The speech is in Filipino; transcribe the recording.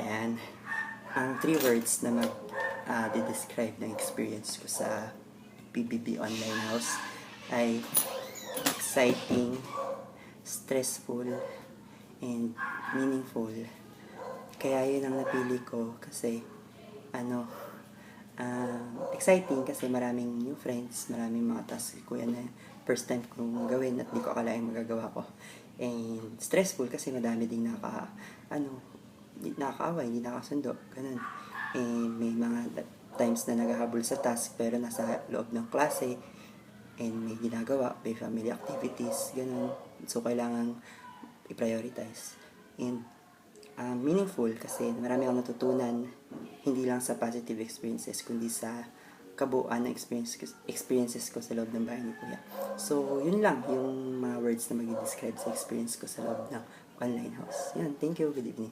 Ayan. Ang 3 words na mag-describe ng experience ko sa PBB Online House ay exciting, stressful, and meaningful. Kaya yun ang napili ko kasi exciting kasi maraming new friends, maraming mga tasks ko yan na first time kong gawin at di ko akalain magagawa ko. And stressful kasi madami ding nakakaaway, hindi nakasundo, ganun. And may mga times na naghahabol sa task pero nasa loob ng klase and may ginagawa, may family activities, ganun. So, kailangan i-prioritize. And meaningful kasi marami akong natutunan hindi lang sa positive experiences kundi sa kabuuan ng experiences ko sa loob ng bahay ni Kuya. So, yun lang yung mga words na mag-describe sa experience ko sa loob ng online house. Yun, thank you, good evening.